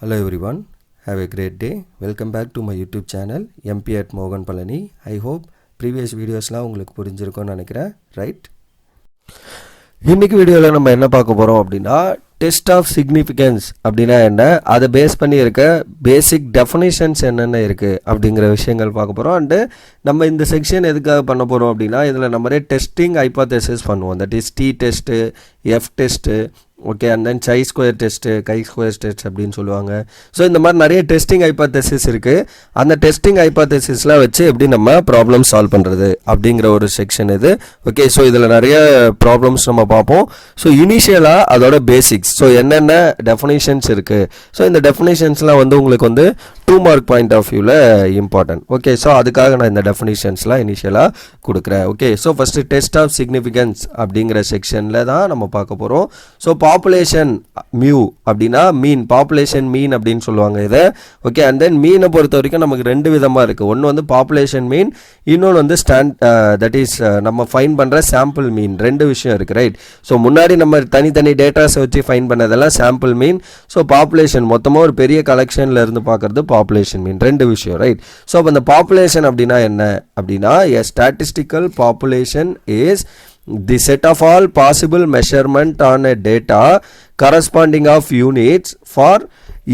Hello everyone, have a great day. Welcome back to my YouTube channel MP at Mogan Palani. I hope previous videosலாம் உங்களுக்கு புரிஞ்சிருக்கும்னு நினைக்கிறேன், right? இன்னைக்கு வீடியோவில் நம்ம என்ன பார்க்க போகிறோம் அப்படின்னா டெஸ்ட் ஆஃப் சிக்னிஃபிகன்ஸ் அப்படின்னா என்ன, அதை பேஸ் பண்ணி இருக்க பேசிக் டெஃபினேஷன்ஸ் என்னென்ன இருக்குது அப்படிங்கிற விஷயங்கள் பார்க்க போகிறோம். அண்டு நம்ம இந்த செக்ஷன் எதுக்காக பண்ண போகிறோம் அப்படின்னா இதில் நம்ம டெஸ்டிங் ஹைபோதேசிஸ் பண்ணுவோம். That is T test, F test, okay, and then chi square test, chi square test அப்படின்னு சொல்லுவாங்க. ஸோ இந்த மாதிரி நிறைய டெஸ்டிங் ஹைபோதேசிஸ் இருக்குது. அந்த டெஸ்டிங் ஹைபோதேசிஸ்லாம் வச்சு எப்படி நம்ம ப்ராப்ளம் சால்வ் பண்ணுறது அப்படிங்கிற ஒரு செக்ஷன் இது. ஓகே, ஸோ இதில் நிறைய ப்ராப்ளம்ஸ் நம்ம பார்ப்போம். ஸோ இனிஷியலாக அதோட பேசிக்ஸ், ஸோ என்னென்ன டெஃபினேஷன்ஸ் இருக்குது, ஸோ இந்த டெஃபினேஷன்ஸ்லாம் உங்களுக்கு 2 மார்க் பாயிண்ட் ஆஃப் வியூவில் இம்பார்ட்டன்ட். ஓகே, ஸோ அதுக்காக நான் இந்த டெஃபினேஷன்ஸ்லாம் இனிஷியலாக கொடுக்குறேன். Okay, so first test of significance அப்படிங்கிற செக்ஷனில் தான் நம்ம பார்க்க போகிறோம். ஸோ பாப்புலேஷன் மியூ அப்படின்னா மீன், பாப்புலேஷன் மீன் அப்படின்னு சொல்லுவாங்க இதை. ஓகே, அண்ட் தென் மீனை பொறுத்த வரைக்கும் நமக்கு 2 விதமாக இருக்குது. ஒன்று பாப்புலேஷன் மீன், இன்னொன்று தட் இஸ் நம்ம ஃபைன் பண்ணுற சாம்பிள் மீன். 2 விஷயம் இருக்குது, ரைட்? ஸோ முன்னாடி நம்ம தனித்தனி டேட்டாஸை வச்சு ஃபைன் பண்ணதெல்லாம் சாம்பிள் மீன். ஸோ பாப்புலேஷன் மொத்தமாக ஒரு பெரிய கலெக்ஷனில் இருந்து பார்க்குறது பாப்புலேஷன் மீன். 2 விஷயம், ரைட்? ஸோ அப்போ அந்த பாப்புலேஷன் அப்படின்னா என்ன அப்படின்னா a statistical population is the set of all possible measurement on a data corresponding of units for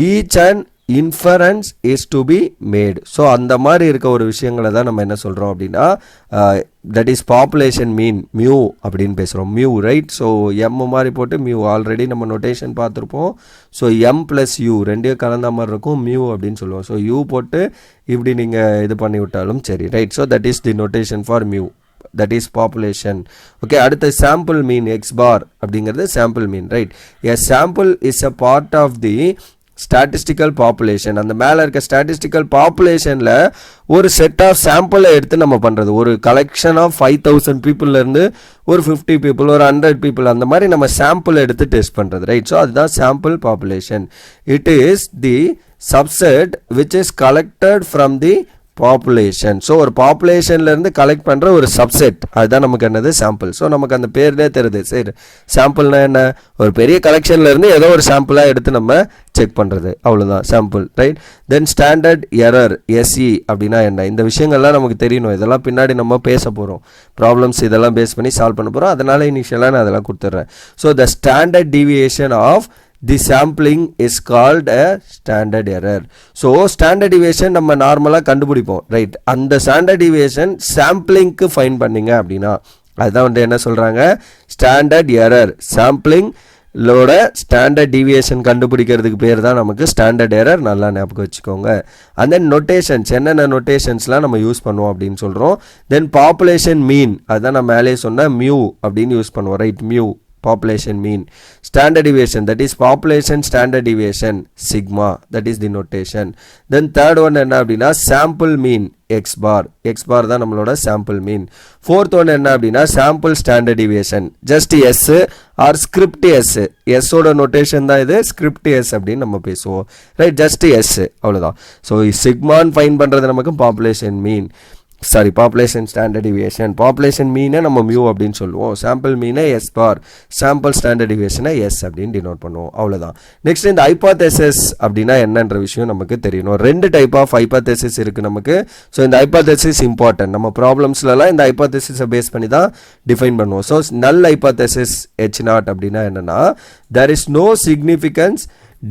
each and inference is to be made. So அந்த மாதிரி இருக்க ஒரு விஷயங்களை தான் நம்ம என்ன சொல்கிறோம் அப்படின்னா that is population mean, mu அப்படின்னு பேசுகிறோம். Mu, right? ஸோ எம் மாதிரி போட்டு மியூ ஆல்ரெடி நம்ம நொட்டேஷன் பார்த்துருப்போம். ஸோ எம் ப்ளஸ் யூ ரெண்டையும் கலந்த மாதிரி இருக்கும், மியூ அப்படின்னு சொல்லுவோம். ஸோ யூ போட்டு இப்படி நீங்கள் இது பண்ணி விட்டாலும் சரி, right? So that is the notation for mu, that is population. Okay, அடுத்த sample mean x bar அப்படிங்கிறது sample mean, right? a sample is a part of the statistical population. அந்த மேலே இருக்க statistical populationல ஒரு செட் ஆஃப் சாம்பிளை எடுத்து நம்ம பண்ணுறது. ஒரு கலெக்ஷன் ஆஃப் 5000 பீப்புள்லேருந்து ஒரு 50 பீப்புள், ஒரு 100 பீப்புள், அந்த மாதிரி நம்ம சாம்பிள் எடுத்து டெஸ்ட் பண்ணுறது, ரைட்? ஸோ அதுதான் sample population. It is the subset which is collected from the population. So ஒரு பாப்புலேஷன்லேருந்து கலெக்ட் பண்ணுற ஒரு சப்செட், அதுதான் நமக்கு என்னது சாம்பிள். ஸோ நமக்கு அந்த பேர்லே தெரியுது, சரி சாம்பிள்னா என்ன, ஒரு பெரிய கலெக்ஷன்லேருந்து ஏதோ ஒரு சாம்பிளாக எடுத்து நம்ம செக் பண்ணுறது, அவ்வளோதான் சாம்பிள், ரைட்? தென் ஸ்டாண்டர்ட் எரர், எஸ்இ அப்படின்னா என்ன, இந்த விஷயங்கள்லாம் நமக்கு தெரியணும். இதெல்லாம் பின்னாடி நம்ம பேச போகிறோம், ப்ராப்ளம்ஸ் இதெல்லாம் பேஸ் பண்ணி சால்வ் பண்ண போகிறோம். அதனால் இனிஷியலாக நான் அதெல்லாம் கொடுத்துட்றேன். So the standard deviation of the sampling is called a standard error. So standard deviation நம்ம நார்மலாக கண்டுபிடிப்போம், ரைட்? அந்த standard deviation சாம்பிளிங்க்கு ஃபைன் பண்ணிங்க அப்படின்னா அதுதான் என்ன சொல்கிறாங்க, ஸ்டாண்டர்ட் எரர். சாம்பிளிங் லோட ஸ்டாண்டர்ட் டீவியேஷன் கண்டுபிடிக்கிறதுக்கு பேர் தான் நமக்கு ஸ்டாண்டர்ட் எரர். நல்லா ஞாபகம் வச்சுக்கோங்க. அண்ட் தென் நொட்டேஷன்ஸ், என்னென்ன நொட்டேஷன்ஸ்லாம் நம்ம யூஸ் பண்ணுவோம் அப்படின்னு சொல்கிறோம். தென் பாப்புலேஷன் மீன், அதுதான் நான் மேலே சொன்ன மியூ அப்படின்னு யூஸ் பண்ணுவோம், right? Mu, population mean. Standard deviation, that is population standard deviation, sigma, that is the notation. Then third one என்ன அப்படின்னா sample mean, x bar. x bar தான் நம்மளோட sample mean. Fourth one என்ன அப்படின்னா sample standard deviation, just s or script s. s ஓட notation தான் இது, script s அப்படின்னு நம்ம பேசுவோம், ரைட்? just s, அவ்வளோதான். ஸோ சிக்மான் ஃபைன் பண்ணுறது நமக்கு population mean, sorry population standard deviation. Population மீனை நம்ம மியூ அப்படின்னு சொல்லுவோம், சாம்பிள் மீனை எஸ் பார், சாம்பிள் ஸ்டாண்டர்ட் டிவியேஷனை எஸ் அப்படின்னு டினோட் பண்ணுவோம், அவ்வளோதான். நெக்ஸ்ட் இந்த ஹைபோதேசிஸ் அப்படின்னா என்னன்ற விஷயம் நமக்கு தெரியணும். 2 டைப் ஆஃப் ஹைபோதேசிஸ் இருக்குது நமக்கு. ஸோ இந்த ஹைபோதேசிஸ் இம்பார்ட்டன்ட். நம்ம ப்ராப்ளம்ஸ்லாம் இந்த ஹைபோதேசிஸை பேஸ் பண்ணி தான் டிஃபைன் பண்ணுவோம். ஸோ நல் ஹைபோதேசிஸ் H0 அப்படின்னா என்னென்னா there is no significance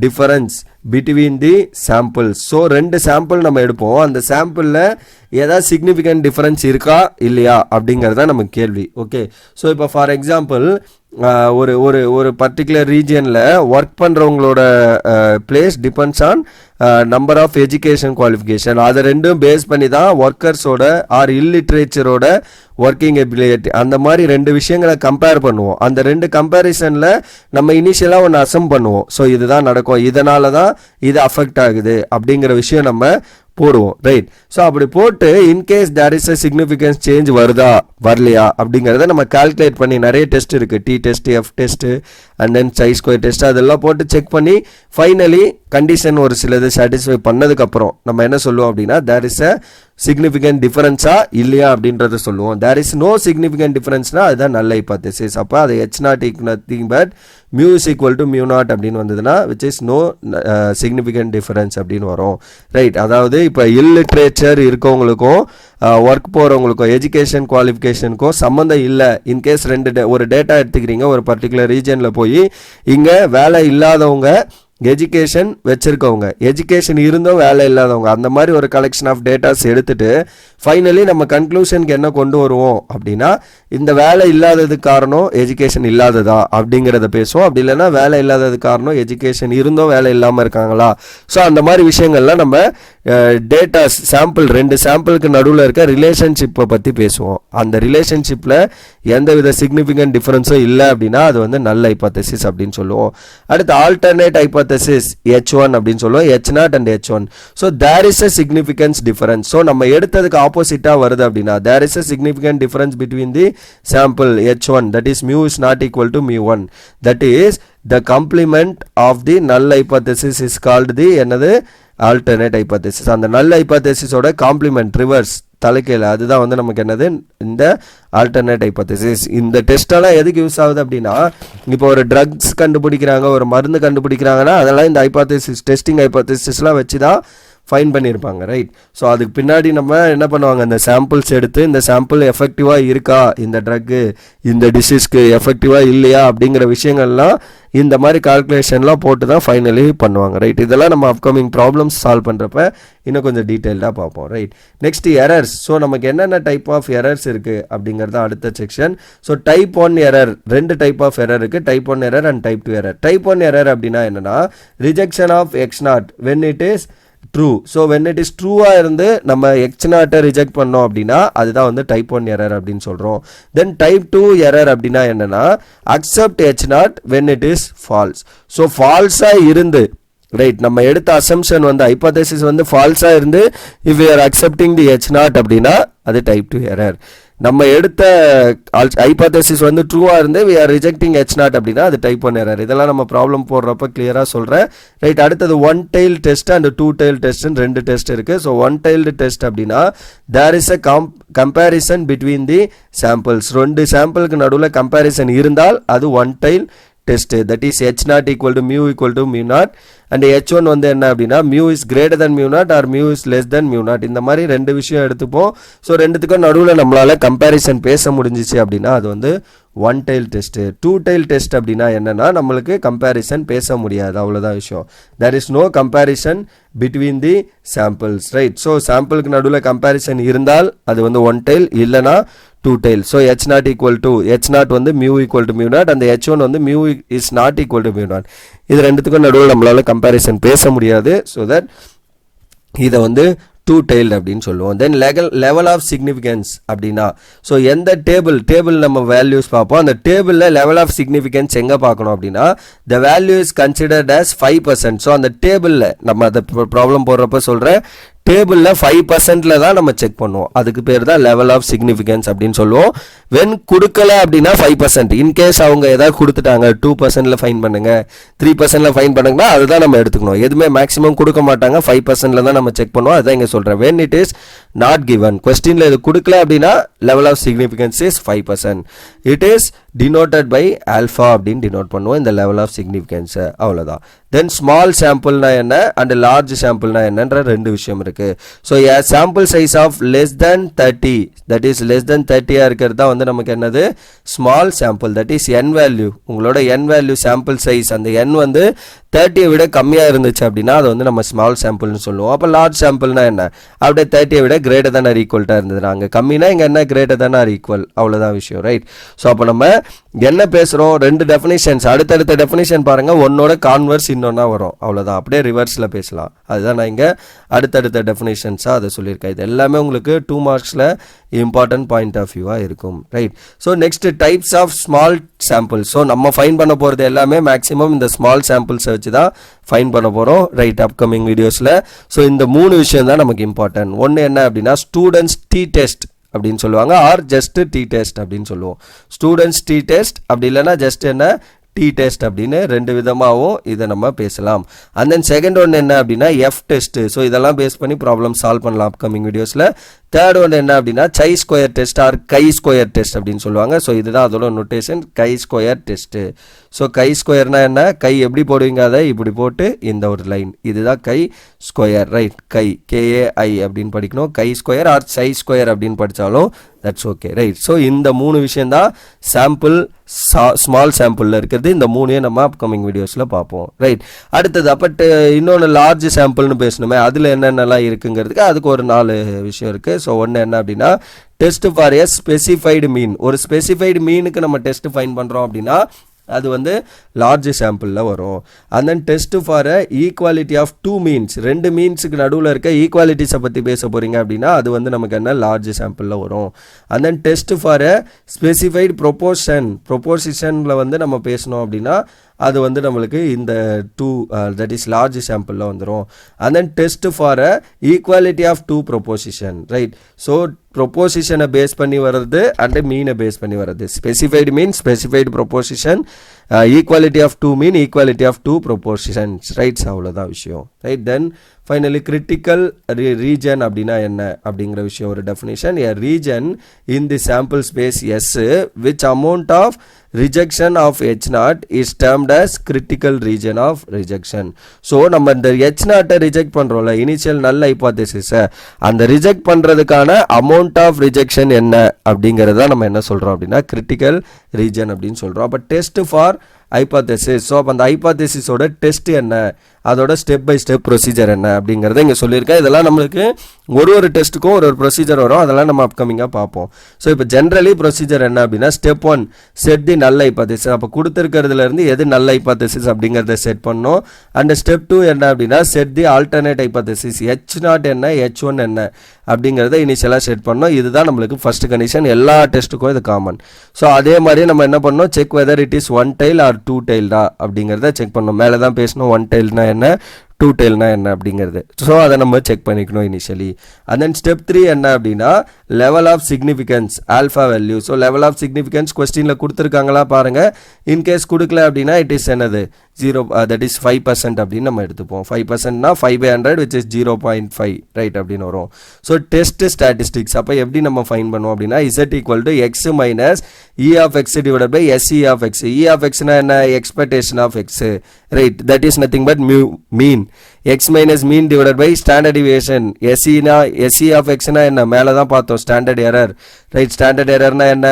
difference between the samples. So 2 sample நம்ம எடுப்போம், அந்த சாம்பிளில் ஏதாவது சிக்னிஃபிகண்ட் டிஃபரன்ஸ் இருக்கா இல்லையா அப்படிங்கிறது தான் நமக்கு கேள்வி. ஓகே, ஸோ இப்போ ஃபார் எக்ஸாம்பிள் ஒரு ஒரு ஒரு பர்டிகுலர் ரீஜியனில் ஒர்க் பண்ணுறவங்களோட place depends on number of education qualification. அதை 2 பேஸ் பண்ணி தான் ஒர்க்கர்ஸோட ஆர் இல்லிட்ரேச்சரோட ஒர்க்கிங் எபிலிட்டி, அந்த மாதிரி 2 விஷயங்களை கம்பேர் பண்ணுவோம். அந்த 2 கம்பேரிசனில் நம்ம இனிஷியலாக ஒன்று அசம் பண்ணுவோம். ஸோ இதுதான் நடக்கும், இதனால தான் இது அஃபெக்ட் ஆகுது அப்படிங்கிற விஷயம் நம்ம போடுவோம், ரைட்? ஸோ அப்படி போட்டு in case there is a significance change வருதா வரலையா அப்படிங்கிறத நம்ம கால்குலேட் பண்ணி, நிறைய டெஸ்ட் இருக்குது, T test, F test, and then chi square test அதெல்லாம் போட்டு செக் பண்ணி ஃபைனலி கண்டிஷன் ஒரு சிலது சாட்டிஸ்ஃபை பண்ணதுக்கப்புறம் நம்ம என்ன சொல்லுவோம் அப்படின்னா தேர் இஸ் அ சிக்னிஃபிகண்ட் டிஃபரன்ஸா இல்லையா அப்படின்றத சொல்லுவோம். தேர் இஸ் நோ சிக்னிஃபிகண்ட் டிஃபரன்ஸ்னா அதுதான் நல்ல ஹைபோதேசிஸ். அப்போ அது H naught nothing but mu is equal to mu naught அப்படின்னு வந்ததுன்னா which is no significant difference அப்படின்னு வரும். ரைட், அதாவது இப்போ இல்லிட்ரேச்சர் இருக்கவங்களுக்கும் ஒர்க் போகிறவங்களுக்கும் எஜுகேஷன் குவாலிஃபிகேஷனுக்கும் சம்மந்தம் இல்லை. இன்கேஸ் ஒரு டேட்டா எடுத்துக்கிறீங்க, ஒரு பர்டிகுலர் ரீஜனில் போய் இங்கே வேலை இல்லாதவங்க எஜுகேஷன் வச்சுருக்கவங்க, எஜுகேஷன் இருந்தும் வேலை இல்லாதவங்க, அந்த மாதிரி ஒரு கலெக்ஷன் ஆஃப் டேட்டாஸ் எடுத்துகிட்டு ஃபைனலி நம்ம கன்க்ளூஷனுக்கு என்ன கொண்டு வருவோம் அப்படின்னா இந்த வேலை இல்லாததுக்கு காரணம் எஜுகேஷன் இல்லாததா அப்படிங்கிறத பேசுவோம். அப்படி இல்லைன்னா வேலை இல்லாதது காரணம் எஜுகேஷன் இருந்தும் வேலை இல்லாமல் இருக்காங்களா. ஸோ அந்த மாதிரி விஷயங்கள்லாம் நம்ம டேட்டாஸ் சாம்பிள் 2 சாம்பிளுக்கு நடுவில் இருக்க ரிலேஷன்ஷிப்பை பற்றி பேசுவோம். அந்த ரிலேஷன்ஷிப்பில் எந்தவித சிக்னிஃபிகண்ட் டிஃபரன்ஸும் இல்லை அப்படின்னா அது வந்து நல்ல ஹைபோதேசிஸ் அப்படின்னு சொல்லுவோம். அடுத்து ஆல்டர்னேட் ஹைபோதேசிஸ் H1 அப்படின்னு சொல்லுவோம், H0 and H1. So there is a significance difference. So நம்ம எடுத்ததுக்கு ஆப்போசிட்டாக வருது அப்படின்னா there is a significant difference between the sample H1, that is mu is not equal to mu1, that is the complement of the null hypothesis is called the என்னது alternate hypothesis. அந்த null hypothesis ஓட complement reverse தலைக்கீழ அதுதான் வந்து நமக்கு என்னது இந்த alternate hypothesis. இந்த டெஸ்டெல்லாம் எதுக்கு யூஸ் ஆகுது அப்படின்னா இப்போ ஒரு ட்ரக்ஸ் கண்டுபிடிக்கிறாங்க, ஒரு மருந்து கண்டுபிடிக்கிறாங்கன்னா அதெல்லாம் இந்த ஹைபோதேசிஸ் டெஸ்டிங் ஹைபோதேசிஸ்லாம் வச்சு தான் ஃபைன் பண்ணியிருப்பாங்க. ரைட், ஸோ அதுக்கு பின்னாடி நம்ம என்ன பண்ணுவாங்க, இந்த சாம்பிள்ஸ் எடுத்து இந்த சாம்பிள் எஃபெக்டிவாக இருக்கா, இந்த ட்ரக்கு இந்த டிசீஸ்க்கு எஃபெக்டிவாக இல்லையா அப்படிங்கிற விஷயங்கள்லாம் இந்த மாதிரி கால்குலேஷன்லாம் போட்டு தான் ஃபைனலி பண்ணுவாங்க. ரைட், இதெல்லாம் நம்ம அப்கமிங் ப்ராப்ளம்ஸ் சால்வ் பண்ணுறப்ப இன்னும் கொஞ்சம் டீட்டெயில்டாக பார்ப்போம். Right, next errors. ஸோ நமக்கு என்னென்ன டைப் ஆஃப் எரர்ஸ் இருக்குது அப்படிங்கிறது அடுத்த section. So type 1 error, 2 type of error இருக்குது, type 1 error and type 2 error. Type 1 error அப்படின்னா என்னென்னா rejection of X0 when it is true. So when it is ட்ரூவாக இருந்து நம்ம H0 ரிஜெக்ட் பண்ணோம் அப்படின்னா அதுதான் வந்து டைப் 1 எரர் அப்படின்னு சொல்கிறோம். தென் டைப் 2 எரர் அப்படின்னா என்னென்னா accept H0 when it is false. So ஃபால்ஸாக இருந்து ரைட் நம்ம எடுத்த அசம்ஷன் வந்து ஹைபோதேசிஸ் வந்து ஃபால்ஸாக இருந்து if you are accepting the H0 அப்படின்னா அது டைப் 2 எரர். நம்ம எடுத்த ஹைபோதேசிஸ் வந்து ட்ரூவாக இருந்து we are rejecting H0 அப்படின்னா அது டைப் 1 எரர். இதெல்லாம் நம்ம ப்ராப்ளம் போடுறப்ப கிளியராக சொல்கிறேன். ரைட், அடுத்தது 1 tail டெஸ்ட் அண்ட் 2 tail டெஸ்ட்னு 2 டெஸ்ட் இருக்குது. ஸோ 1 tailed டெஸ்ட் அப்படின்னா there is a comparison between the samples. 2 சாம்பிளுக்கு நடுவில் கம்பேரிசன் இருந்தால் அது 1 tail test. That is H0 equal to mu naught and H1 வந்து என்ன அப்படின்னா mu is greater than mu naught or mu is less than mu naught. இந்த மாதிரி 2 விஷயம் எடுத்துப்போம். ஸோ 2த்துக்கும் நடுவில் நம்மளால் கம்பேரிசன் பேச முடிஞ்சிச்சு அப்படின்னா அது வந்து 1 tail டெஸ்ட்டு. 2 tail டெஸ்ட் அப்படின்னா என்னென்னா நம்மளுக்கு கம்பேரிசன் பேச முடியாது, அவ்வளோதான் விஷயம். There is no comparison between the samples. Right, so சாம்பிளுக்கு நடுவில் கம்பேரிசன் இருந்தால் அது வந்து 1 tail, இல்லைனா 2 tail. So H0 equal to H0 வந்து mu equal to mu naught, அந்த H1 வந்து mu is not equal to mu naught. இது 2த்துக்கும் நடுவில் நம்மளால் கம்பேரிசன் பேச முடியாது. ஸோ தட் இதை வந்து 2 tailed அப்படின்னு சொல்லுவோம். தென் லெவல் ஆஃப் சிக்னிஃபிகன்ஸ் அப்படின்னா ஸோ எந்த டேபிள் நம்ம வேல்யூஸ் பார்ப்போம். அந்த டேபிளில் லெவல் ஆஃப் சிக்னிஃபிகன்ஸ் எங்கே பார்க்கணும் அப்படின்னா the value is considered as 5%. So அந்த டேபிளில் நம்ம அதை ப்ராப்ளம் போடுறப்ப சொல்கிறேன், டேபிளில் 5%ல தான் நம்ம செக் பண்ணுவோம். அதுக்கு பேர் தான் லெவல் ஆஃப் சிக்னிஃபிகன்ஸ் அப்படின்னு சொல்லுவோம். வென் கொடுக்கல அப்படின்னா 5%. இன்கேஸ் அவங்க ஏதாவது கொடுத்துட்டாங்க 2%ல ஃபைன் பண்ணுங்க, 3%ல ஃபைன் பண்ணுங்கன்னா அதுதான் நம்ம எடுத்துக்கணும். எதுவுமே மேக்ஸிமம் கொடுக்க மாட்டாங்க, 5%ல தான் நம்ம செக் பண்ணுவோம். அதுதான் இங்கே சொல்கிறேன். When it is not given, கொஸ்டினில் இது கொடுக்கல அப்படின்னா level of significance is 5%. It is denoted by alpha அப்படின்னு டினோட் பண்ணுவோம் இந்த லெவல் ஆஃப் சிக்னிஃபிகன்ஸை, அவ்வளோதான். தென் ஸ்மால் சாம்பிள்னா என்ன அண்ட் லார்ஜ் சாம்பிள்னா என்னன்ற 2 விஷயம் இருக்குது. So sample size of less than 30, that is less than 30 இருக்கிறது தான் வந்து நமக்கு என்னது small sample. That is n value, உங்களோட n வேல்யூ சாம்பிள் சைஸ் அந்த n வந்து 30 விட கம்மியாக இருந்துச்சு அப்படின்னா அது வந்து நம்ம ஸ்மால் சாம்பிள்னு சொல்லுவோம். அப்போ லார்ஜ் சாம்பிள்னா என்ன, அப்படியே 30 விட கிரேட்டர் than or ஈக்குவல்ட்டாக இருந்தது. அங்கே கம்மினா இங்கே என்ன கிரேட்டர் than or ஈக்குவல், அவ்வளோதான் விஷயம். ரைட், ஸோ அப்போ நம்ம என்ன பேசுகிறோம், 2 டெஃபினிஷன்ஸ், அடுத்தடுத்த டெஃபினிஷன் பாருங்கள், ஒன்னோட கான்வர்ஸ் இன்னொன்னா வரும், அவ்வளோதான். அப்படியே ரிவர்ஸில் பேசலாம். அதுதான் நான் இங்கே அடுத்தடுத்த டெஃபினிஷன்ஸாக அதை சொல்லியிருக்கேன். இது எல்லாமே உங்களுக்கு 2 மார்க்ஸில் இம்பார்ட்டன்ட் பாயிண்ட் ஆஃப் வியூவாக இருக்கும். Right, so next types of small samples. So நம்ம ஃபைன் பண்ண போகிறது எல்லாமே மேக்ஸிமம் இந்த ஸ்மால் சாம்பிள்ஸை வச்சு தான் ஃபைன் பண்ண போகிறோம். ரைட், அப்கமிங் வீடியோஸில். ஸோ இந்த 3 விஷயம் தான் நமக்கு இம்பார்ட்டன்ட். ஒன்று என்ன அப்படின்னா ஸ்டூடெண்ட்ஸ் டி டெஸ்ட் அப்படின்னு சொல்லுவாங்க, ஆர் ஜஸ்ட் டி டெஸ்ட் அப்படின்னு சொல்லுவோம். ஸ்டூடெண்ட்ஸ் டி டெஸ்ட் அப்படி இல்லைன்னா ஜஸ்ட் என்ன டி டெஸ்ட் அப்படின்னு ரெண்டு விதமாகவும் இதை நம்ம பேசலாம். அண்ட் தென் செகண்ட் ஒன்று என்ன அப்படின்னா எஃப் டெஸ்ட். ஸோ இதெல்லாம் பேஸ் பண்ணி ப்ராப்ளம் சால்வ் பண்ணலாம் அப்கமிங் வீடியோஸில். தேர்ட் ஒன்று என்ன அப்படின்னா chi square test or chi square test அப்படின்னு சொல்லுவாங்க. ஸோ இதுதான் அதோட notation, chi square test. So chi ஸ்கொயர்னா என்ன, கை எப்படி போடுவீங்க, அதை இப்படி போட்டு இந்த ஒரு லைன், இதுதான் கை ஸ்கொயர். ரைட், கை KAI அப்படின்னு படிக்கணும். கை ஸ்கொயர் ஆர் சை ஸ்கொயர் அப்படின்னு படித்தாலும் தட்ஸ் ஓகே. ரைட், ஸோ இந்த மூணு விஷயந்தான் சாம்பிள், ஸ்மால் சாம்பிளில் இருக்கிறது. இந்த மூணையும் நம்ம அப்கமிங் வீடியோஸில் பார்ப்போம். ரைட், அடுத்தது பட் இன்னொன்று லார்ஜ் சாம்பிள்னு பேசணுமே, அதில் என்னென்னலாம் இருக்குங்கிறதுக்கு அதுக்கு ஒரு 4 விஷயம் இருக்குது. ஸோ ஒன்று என்ன அப்படின்னா டெஸ்ட் ஃபார் எ ஸ்பெசிஃபைடு மீன். ஒரு ஸ்பெசிஃபைடு மீனுக்கு நம்ம டெஸ்ட் ஃபைன் பண்ணுறோம் அப்படின்னா அது வந்து லார்ஜ் சாம்பிளில் வரும். And then test for equality of 2 means, 2 மீன்ஸுக்கு நடுவில் இருக்க ஈக்குவாலிட்டிஸை பற்றி பேச போகிறீங்க அப்படின்னா அது வந்து நமக்கு என்ன லார்ஜ் சாம்பிளில் வரும். And then test for specified ப்ரொபோசிஷனில் வந்து நம்ம பேசணும் அப்படின்னா அது வந்து நம்மளுக்கு இந்த 2 தட் இஸ் லார்ஜ் சாம்பிளில் வந்துடும். And then test for equality of 2 proposition. Right, so ப்ரொபோசிஷனை பேஸ் பண்ணி வர்றது அண்ட் மீனை பேஸ் பண்ணி வர்றது. Specified mean, specified proposition, equality of 2 mean, equality of 2 propositions. Rights, அவ்வளோதான் விஷயம். Right, then finally critical region அப்படின்னா என்ன அப்படிங்கிற விஷயம் ஒரு definition. A region in the sample space S which amount of rejection of H0 is termed as critical region of rejection. So நம்ம இந்த H0 reject பண்ணுறோம்ல, initial நல்ல ஹைப்போதேசிஸை, அந்த ரிஜெக்ட் பண்ணுறதுக்கான அமௌண்ட் ஆஃப் ரிஜெக்ஷன் என்ன அப்படிங்கிறத நம்ம என்ன சொல்கிறோம் அப்படின்னா கிரிட்டிக்கல் ரீஜன் அப்படின்னு சொல்கிறோம். அப்போ டெஸ்ட் ஃபார் ஹைப்போதேசிஸ். ஸோ அப்போ அந்த ஹைப்போதேசிஸோட டெஸ்ட் என்ன, அதோட ஸ்டெப் பை ஸ்டெப் ப்ரொசீஜர் என்ன அப்படிங்கிறத இங்கே சொல்லியிருக்கேன். இதெல்லாம் நம்மளுக்கு ஒரு டெஸ்ட்டுக்கும் ஒரு ப்ரொசீஜர் வரும், அதெல்லாம் நம்ம அப்கமிங்காக பார்ப்போம். ஸோ இப்போ ஜென்ரலி ப்ரொசீஜர் என்ன அப்படின்னா ஸ்டெப் 1 செட் தி நல்ல ஹைப்போதேசிஸ். அப்போ கொடுத்துருக்கிறதுலேருந்து எது நல்ல ஹைப்போதேசிஸ் அப்படிங்கிறத செட் பண்ணணும். அண்ட் ஸ்டெப் 2 என்ன அப்படின்னா செட் தி ஆல்டர்னேட் ஹைப்போதேசிஸ். H0 என்ன, H1 என்ன அப்படிங்கிறத இனிஷியலாக செட் பண்ணோம். இதுதான் நம்மளுக்கு ஃபர்ஸ்ட் கண்டிஷன், எல்லா டெஸ்ட்டுக்கும் இது காமன். ஸோ அதே மாதிரி நம்ம என்ன பண்ணோம், check whether it is 1 tail or 2 tailடா அப்படிங்கிறத செக் பண்ணோம். மேலே தான் பேசணும் 1 tailனா என்ன, 2 tailனா என்ன அப்படிங்கிறது. ஸோ அதை நம்ம செக் பண்ணிக்கணும் இனிஷியலி. அண்ட் தென் ஸ்டெப் 3 என்ன அப்படின்னா level of significance, alpha value. So level of significance கொஸ்டினில் கொடுத்துருக்காங்களா பாருங்கள். இன்கேஸ் கொடுக்கல அப்படின்னா இட் இஸ் என்னது 0, தட் இஸ் 5% அப்படின்னு நம்ம எடுத்துப்போம். 5%னா 5/100 which is 0.5 ரைட் அப்படின்னு வரும். ஸோ டெஸ்ட் ஸ்டாட்டிஸ்டிக்ஸ் அப்போ எப்படி நம்ம ஃபைன் பண்ணுவோம் அப்படின்னா Z equal to x minus E of x divided by SE of x. E of xனா என்ன, expectation of x. Right, that is nothing but mean. x minus mean divided by standard deviation. SE of xனா என்ன, மேலே தான் பார்த்தோம் standard error. Right, standard எரர்னா என்ன,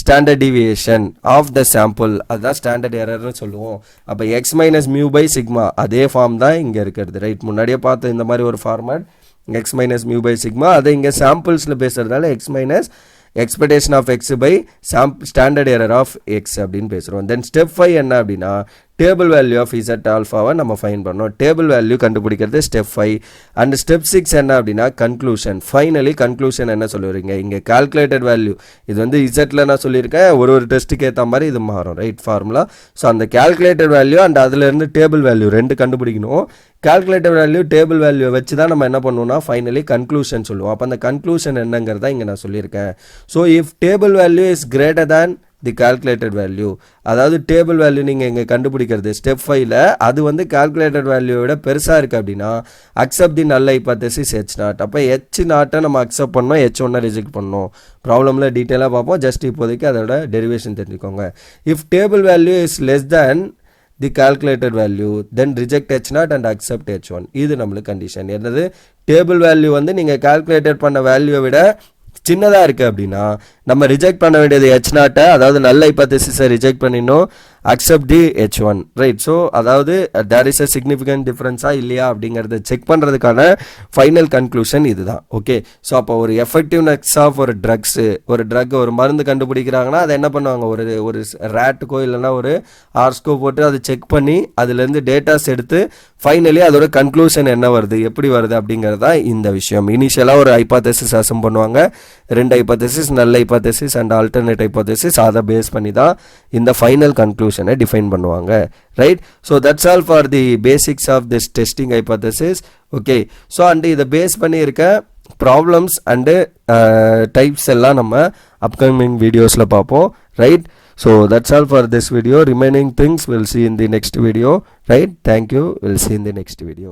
standard deviation of the sample, அதுதான் ஸ்டாண்டர்ட் எரர்னு சொல்லுவோம். அப்போ x minus mu by sigma அதே ஃபார்ம் தான் இங்கே இருக்கிறது. ரைட், முன்னாடியே பார்த்து இந்த மாதிரி ஒரு format x minus mu by sigma. அதை இங்கே சாம்பிள்ஸில் பேசுகிறதுனால x minus expectation of x by standard error of x அப்படின்னு பேசுகிறோம். தென் ஸ்டெப் 5 என்ன அப்படின்னா டேபிள் வேல்யூ ஆஃப் இசட் ஆல்ஃபாவை நம்ம ஃபைன் பண்ணோம். டேபிள் வேல்யூ கண்டுபிடிக்கிறது ஸ்டெப் 5. அண்ட் ஸ்டெப் 6 என்ன அப்படின்னா கன்க்ளூஷன். ஃபைனலி கன்க்ளூஷன் என்ன சொல்லுவீங்க, இங்கே கால்குலேட்டட் வேல்யூ. இது வந்து இசட்டில் நான் சொல்லியிருக்கேன், ஒரு டெஸ்ட்டுக்கு ஏற்ற மாதிரி இது மாறும். Right, formula. ஸோ அந்த கால்குலேட்டட் வேல்யூ அண்ட் அதுலேருந்து டேபிள் வேல்யூ 2 கண்டுபிடிக்கணும். கால்குலேட்டட் வேல்யூ டேபிள் வேல்யூ வச்சு தான் நம்ம என்ன பண்ணுவோம்னா ஃபைனலி கன்க்ளூஷன் சொல்லுவோம். அப்போ அந்த கன்க்ளூஷன் என்னங்கிறதா இங்கே நான் சொல்லியிருக்கேன். So if table value is greater than the calculated value, அதாவது டேபிள் வேல்யூ நீங்கள் இங்கே கண்டுபிடிக்கிறது ஸ்டெப் 5ல் அது வந்து கால்குலேட்டட் வேல்யூவோட பெருசாக இருக்குது அப்படின்னா அக்செப்ட் தி நல்ல ஹைப்போதேசிஸ் H0. அப்போ H0 நம்ம அக்செப்ட் பண்ணோம், H1 ரிஜெக்ட் பண்ணோம். ப்ராப்ளமில் டீட்டெயிலாக பார்ப்போம், ஜஸ்ட் இப்போதைக்கு அதோட டெரிவேஷன் தெரிஞ்சுக்கோங்க. If table value is less than the calculated value then reject H0 and accept H1. இது நம்மளுக்கு கண்டிஷன். என்னது, டேபிள் வேல்யூ வந்து நீங்கள் கால்குலேட்டட் பண்ண வேல்யூவை விட சின்னதாக இருக்குது அப்படின்னா நம்ம ரிஜெக்ட் பண்ண வேண்டியது H0, அதாவது நல்ல ஹைப்போதேசிஸை ரிஜெக்ட் பண்ணிடணும், அக்செப்ட் தி H1. ரைட், ஸோ அதாவது தேர் இஸ் அ சிக்னிஃபிகன்ட் டிஃப்ரென்ஸாக இல்லையா அப்படிங்கிறத செக் பண்ணுறதுக்கான ஃபைனல் கன்க்ளூஷன் இதுதான். ஓகே, ஸோ அப்போ ஒரு எஃபெக்டிவ்னஸ் ஆஃப் ஒரு ட்ரக் ஒரு மருந்து கண்டுபிடிக்கிறாங்கன்னா அதை என்ன பண்ணுவாங்க, ஒரு ரேட்டுக்கோ இல்லைன்னா ஒரு ஹார்ஸ்க்கோ போட்டு அதை செக் பண்ணி அதுலேருந்து டேட்டாஸ் எடுத்து ஃபைனலி அதோட கன்க்ளூஷன் என்ன வருது, எப்படி வருது அப்படிங்கிறது தான் இந்த விஷயம். இனிஷியலாக ஒரு ஹைப்போதேசிஸ் அசம் பண்ணுவாங்க, 2 hypothesis, null hypothesis and alternate hypothesis. அதை பேஸ் பண்ணி தான் இந்த ஃபைனல் கன்க்ளூஷனை டிஃபைன் பண்ணுவாங்க. Right, so that's all for the basics of this testing hypothesis. Okay, so and இதை பேஸ் பண்ணி இருக்க ப்ராப்ளம்ஸ் அண்டு டைப்ஸ் எல்லாம் நம்ம அப்கமிங் வீடியோஸில் பார்ப்போம். Right, So that's all for this video. Remaining things we'll see in the next video, right? Thank you. We'll see in the next video.